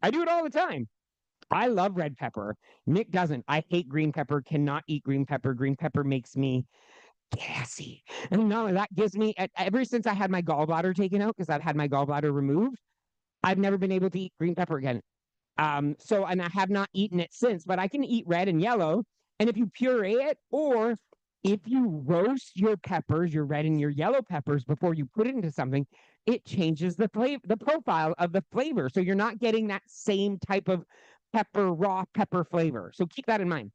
I do it all the time. I love red pepper. Nick doesn't. I hate green pepper, cannot eat green pepper. Green pepper makes me gassy. And not only that, gives me, ever since I had my gallbladder taken out, because I've had my gallbladder removed, I've never been able to eat green pepper again. And I have not eaten it since, but I can eat red and yellow. And if you puree it, or if you roast your peppers, your red and your yellow peppers, before you put it into something, it changes the profile of the flavor. So you're not getting that same type of raw pepper flavor. So keep that in mind.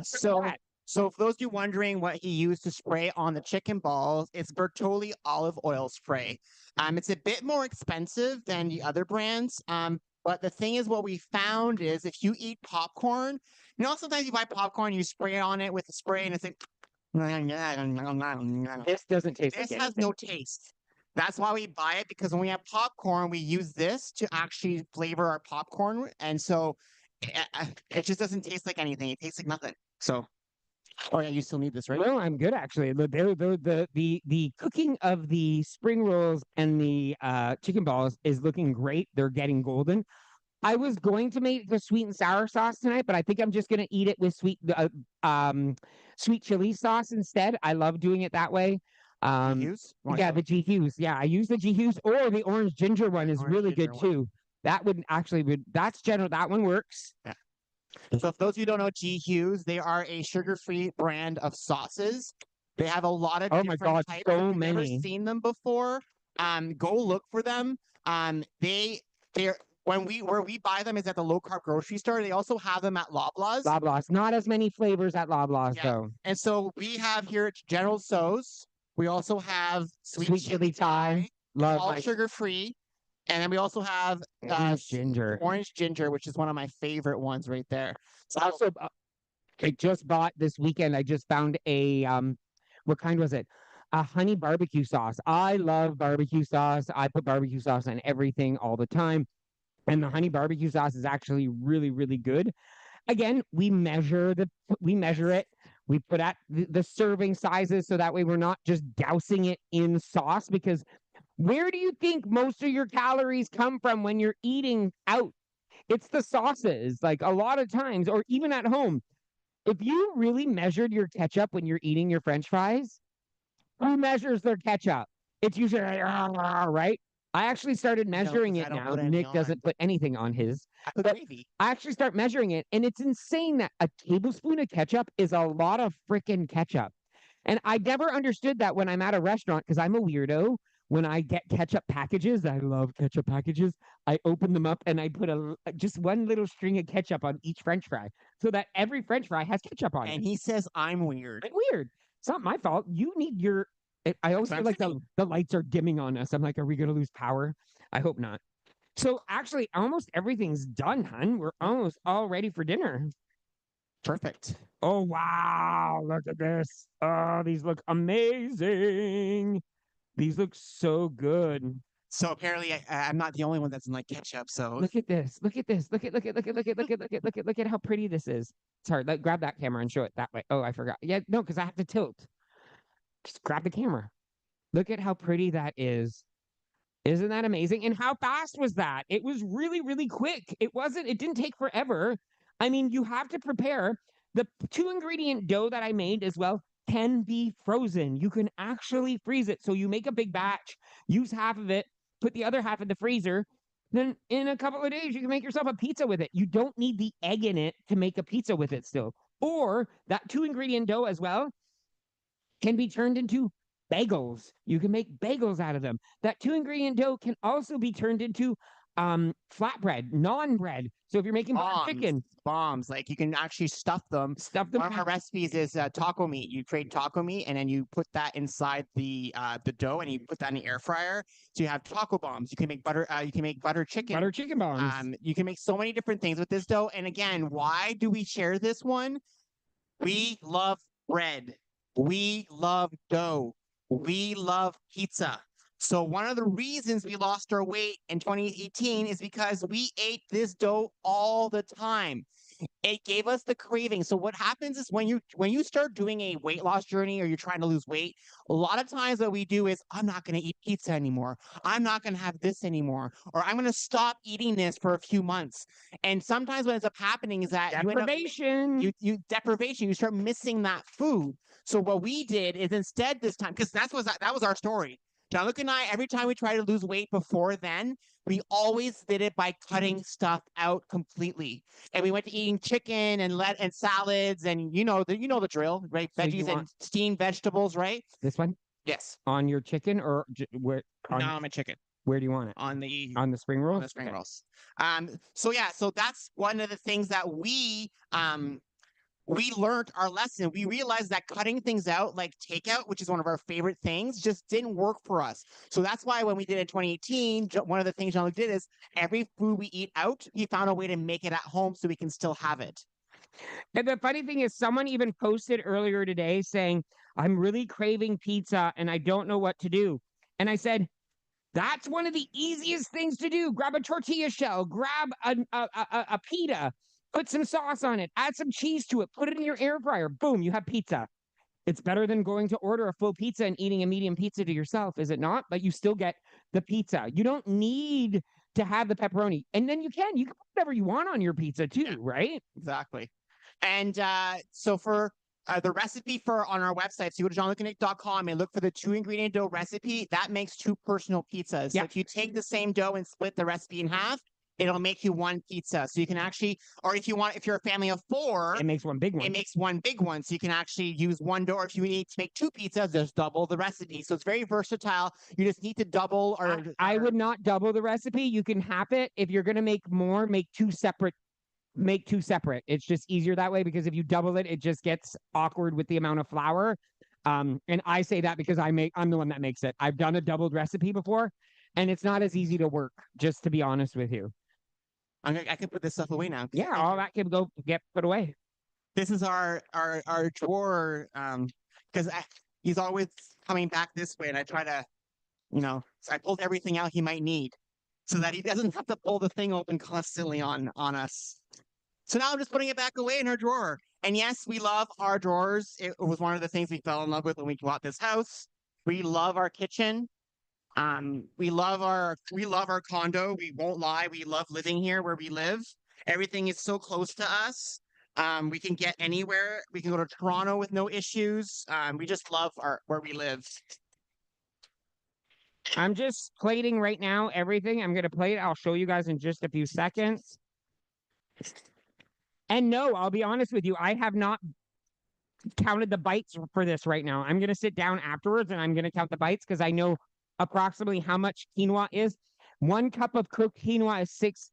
So So for those of you wondering what he used to spray on the chicken balls, it's Bertolli olive oil spray. It's a bit more expensive than the other brands. But the thing is, what we found is if you eat popcorn, sometimes you buy popcorn, you spray it on it with a spray, and it's like This doesn't taste like this has no taste. That's why we buy it, because when we have popcorn, we use this to actually flavor our popcorn, and so it just doesn't taste like anything. It tastes like nothing. So. Oh yeah, you still need this, right? No, I'm good actually. The cooking of the spring rolls and the chicken balls is looking great. They're getting golden. I was going to make the sweet and sour sauce tonight, but I think I'm just gonna eat it with sweet chili sauce instead. I love doing it that way. Hughes? Yeah, the G Hughes. Yeah, I use the G Hughes, or the orange ginger one is Orange really ginger good one. too. That would actually that's general. That one works. Yeah. So if those of you don't know G Hughes, they are a sugar-free brand of sauces. They have a lot of Oh my different God, types. so If you've never many. seen them before, go look for them. They're where we buy them is at the low carb grocery store. They also have them at Loblaws. Loblaws. Not as many flavors at Loblaws though. And so we have here at General So's. We also have Sweet chili Thai. Love all my sugar-free. And then we also have orange ginger. orange ginger, which is one of my favorite ones right there. So Also, I just bought this weekend. I just found a what kind was it? A honey barbecue sauce. I love barbecue sauce. I put barbecue sauce on everything all the time, and the honey barbecue sauce is actually really, really good. Again, we measure it. We put at the serving sizes so that way we're not just dousing it in sauce. Because where do you think most of your calories come from when you're eating out? It's the sauces. Like a lot of times, or even at home, if you really measured your ketchup when you're eating your French fries, who measures their ketchup? It's usually like, right? I actually started measuring it now. Nick doesn't put anything on his. I put gravy. I actually start measuring it, and it's insane that a tablespoon of ketchup is a lot of freaking ketchup. And I never understood that when I'm at a restaurant, because I'm a weirdo. When I get ketchup packages, I love ketchup packages. I open them up and I put just one little string of ketchup on each French fry, so that every French fry has ketchup on it. And he says I'm weird. I'm weird. It's not my fault. You need your. I always feel like the lights are dimming on us. I'm like, are we going to lose power? I hope not. So actually, almost everything's done, hun. We're almost all ready for dinner. Perfect. Oh, wow. Look at this. Oh, these look amazing. These look so good. So apparently I'm not the only one that's in like ketchup. So look at this. Look at this. Look at how pretty this is. Sorry, grab that camera and show it that way. Oh, I forgot. Yeah, no, because I have to tilt. Just grab the camera. Look at how pretty that is. Isn't that amazing? And how fast was that? It was really, really quick. It didn't take forever. I mean, you have to prepare. The 2-ingredient dough that I made as well can be frozen. You can actually freeze it. So you make a big batch, use half of it, put the other half in the freezer. Then in a couple of days, you can make yourself a pizza with it. You don't need the egg in it to make a pizza with it still. Or that 2-ingredient dough as well can be turned into bagels. You can make bagels out of them. That 2-ingredient dough can also be turned into flatbread, non bread. So if you're making chicken bombs, like you can actually stuff them. One of our recipes is taco meat. You create taco meat and then you put that inside the dough and you put that in the air fryer. So you have taco bombs. You can make butter. You can make butter chicken. Butter chicken bombs. You can make so many different things with this dough. And again, why do we share this one? We love bread. We love dough. We love pizza. So one of the reasons we lost our weight in 2018 is because we ate this dough all the time. It gave us the craving. So what happens is when you start doing a weight loss journey or you're trying to lose weight, a lot of times what we do is I'm not going to eat pizza anymore. I'm not going to have this anymore, or I'm going to stop eating this for a few months. And sometimes what ends up happening is that deprivation. You start missing that food. So what we did is instead this time, because that was our story. Jean-Luc and I, every time we tried to lose weight before then, we always did it by cutting stuff out completely. And we went to eating chicken and salads and you know the drill, right? So Veggies and steamed vegetables, right? This one? Yes. On your chicken or where? No, on my chicken. Where do you want it? On the spring rolls? On the spring rolls. So that's one of the things that we we learned our lesson. We realized that cutting things out, like takeout, which is one of our favorite things, just didn't work for us. So that's why when we did it in 2018, one of the things Jean-Luc did is every food we eat out, he found a way to make it at home so we can still have it. And the funny thing is, someone even posted earlier today saying, I'm really craving pizza and I don't know what to do. And I said, that's one of the easiest things to do. Grab a tortilla shell, grab a pita, put some sauce on it, add some cheese to it, put it in your air fryer. Boom, you have pizza. It's better than going to order a full pizza and eating a medium pizza to yourself, is it not? But you still get the pizza. You don't need to have the pepperoni. And then you can put whatever you want on your pizza too, right? Exactly. And so for the recipe for on our website, so you go to jeanlucandnick.com and look for the 2-ingredient dough recipe. That makes 2 personal pizzas. So if you take the same dough and split the recipe in half, it'll make you 1 pizza. So you can actually, or if you're a family of 4, it makes 1 big one. It makes 1 big one. So you can actually use 1 dough. Or if you need to make 2 pizzas, just double the recipe. So it's very versatile. You just need to double or I would not double the recipe. You can half it. If you're going to make more, make 2 separate. It's just easier that way, because if you double it, it just gets awkward with the amount of flour. And I say that because I'm the one that makes it. I've done a doubled recipe before, and it's not as easy to work, just to be honest with you. I can put this stuff away now. Yeah, all that can go get put away. This is our drawer, because he's always coming back this way, and I try to, so I pulled everything out he might need, so that he doesn't have to pull the thing open constantly on us. So now I'm just putting it back away in our drawer. And yes, we love our drawers. It was one of the things we fell in love with when we bought this house. We love our kitchen. We love our condo. We won't lie. We love living here where we live. Everything is so close to us. We can get anywhere. We can go to Toronto with no issues. We just love where we live. I'm just plating right now everything. I'm going to plate. I'll show you guys in just a few seconds. And no, I'll be honest with you. I have not counted the bites for this right now. I'm going to sit down afterwards and I'm going to count the bites, because I know approximately how much quinoa is. 1 cup of cooked quinoa is six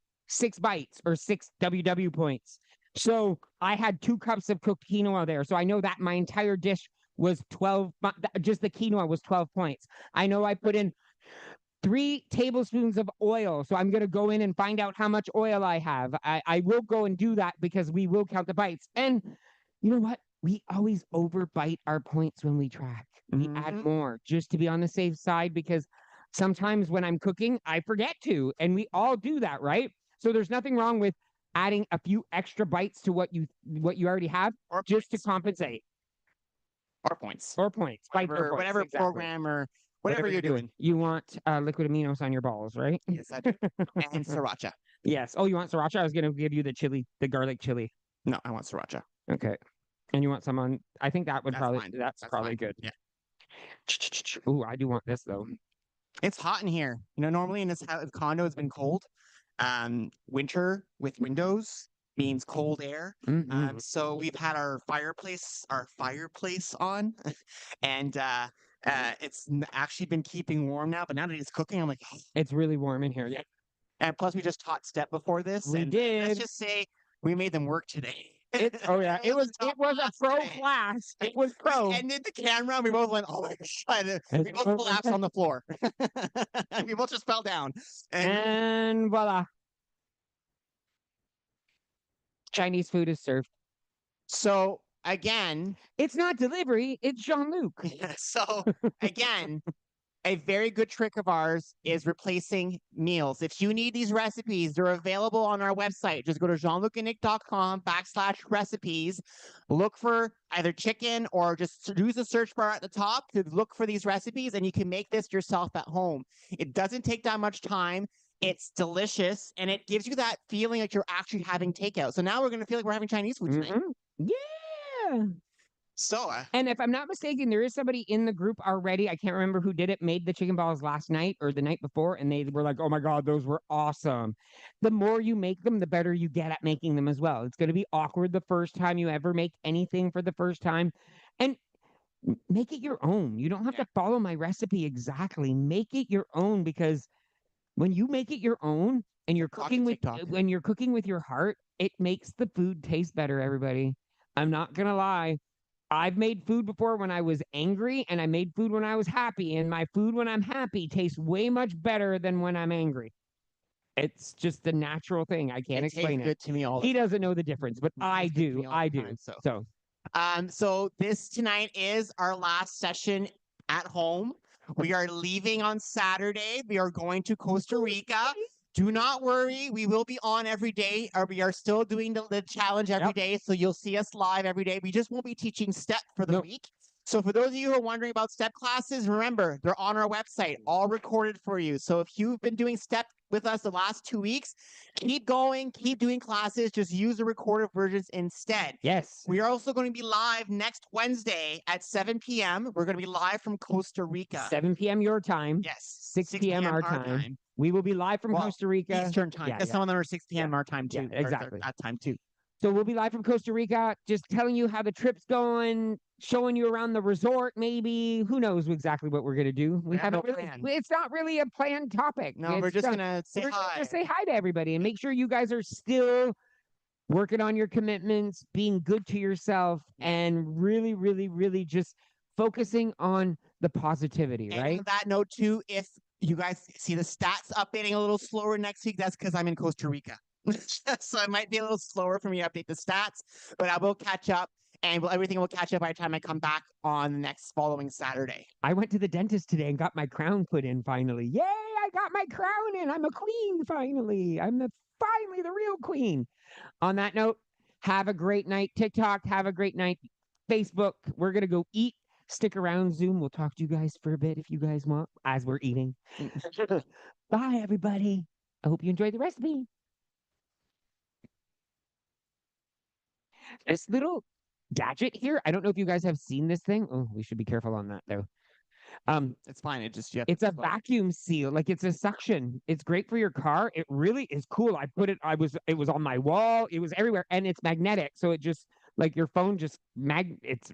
bites, or 6 WW points. So I had 2 cups of cooked quinoa there. So I know that my entire dish was 12, just the quinoa was 12 points. I know I put in 3 tablespoons of oil. So I'm going to go in and find out how much oil I have. I will go and do that, because we will count the bites. And you know what? We always overbite our points when we track. We add more just to be on the safe side, because sometimes when I'm cooking, I forget to, and we all do that, right? So there's nothing wrong with adding a few extra bites to what you already have, or just to compensate. Or points. Whatever exactly. Program or whatever you're doing. You want liquid aminos on your balls, right? Yes, I do. And sriracha. Yes. Oh, you want sriracha? I was going to give you the garlic chili. No, I want sriracha. Okay. And you want some on? I think that's probably fine. Good. Yeah. Ooh, I do want this though. It's hot in here. Normally in this condo it's been cold. Winter with windows means cold air. So we've had our fireplace on, and it's actually been keeping warm now. But now that it's cooking, I'm like, oh. It's really warm in here. Yeah. And plus, we just taught Step before this. We did. Let's just say we made them work today. It was a pro class. It was pro. We ended the camera. And we both went, oh my god! We both collapsed on the floor. We both just fell down. And voila. Chinese food is served. So again, it's not delivery. It's Jean-Luc. So again, a very good trick of ours is replacing meals. If you need these recipes, they're available on our website. Just go to jeanlucandnick.com/recipes. Look for either chicken, or just use the search bar at the top to look for these recipes, and you can make this yourself at home. It doesn't take that much time. It's delicious, and it gives you that feeling like you're actually having takeout. So now we're going to feel like we're having Chinese food tonight. Yeah. So, and if I'm not mistaken, there is somebody in the group already. I can't remember who did it. Made the chicken balls last night or the night before, and they were like, "Oh my god, those were awesome." The more you make them, the better you get at making them as well. It's going to be awkward the first time you ever make anything for the first time, and make it your own. You don't have to follow my recipe exactly. Make it your own, because when you make it your own and you're cooking with your heart, it makes the food taste better. Everybody. I'm not gonna lie. I've made food before when I was angry, and I made food when I was happy, and my food when I'm happy tastes way much better than when I'm angry. It's just a natural thing. I can't It explain tastes it. good to me all the He doesn't know the difference, but It I tastes good to do. me all I the do. time, So so this tonight is our last session at home. We are leaving on Saturday. We are going to Costa Rica. Do not worry, we will be on every day, or we are still doing the challenge every Yep. day. So you'll see us live every day. We just won't be teaching step for the Nope. week. So for those of you who are wondering about step classes, remember they're on our website, all recorded for you. So if you've been doing step with us the last 2 weeks, keep going, keep doing classes. Just use the recorded versions instead. yes, We are also going to be live next Wednesday at 7 p.m. We're going to be live from Costa Rica. 7 p.m. your time. Yes, 6 p.m. our time. We will be live from Well, Costa Rica. Eastern time, Yeah, because yeah. some of them are 6 p.m. Yeah. our time too. Yeah, exactly. That time too. So we'll be live from Costa Rica, just telling you how the trip's going, showing you around the resort, maybe. Who knows exactly what we're gonna do? We have no haven't really. plan. It's not really a planned topic. No, we're just gonna say we're hi. gonna just say hi to everybody and make sure you guys are still working on your commitments, being good to yourself, and really, really, really just focusing on the positivity, And right? on that note too, if you guys see the stats updating a little slower next week, that's because I'm in Costa Rica. So it might be a little slower for me to update the stats, but I will catch up, and everything will catch up by the time I come back on the next following Saturday. I went to the dentist today and got my crown put in finally. Yay, I got my crown in. I'm a queen finally. Finally the real queen. On that note, have a great night. TikTok, have a great night. Facebook, we're going to go eat. Stick around, Zoom. We'll talk to you guys for a bit if you guys want as we're eating. Bye, everybody. I hope you enjoyed the recipe. This little gadget here, I don't know if you guys have seen this thing. Oh, we should be careful on that, though. It's fine. It's a vacuum seal, like it's a suction. It's great for your car. It really is cool. It was on my wall. It was everywhere, and it's magnetic, so it just like your phone just it's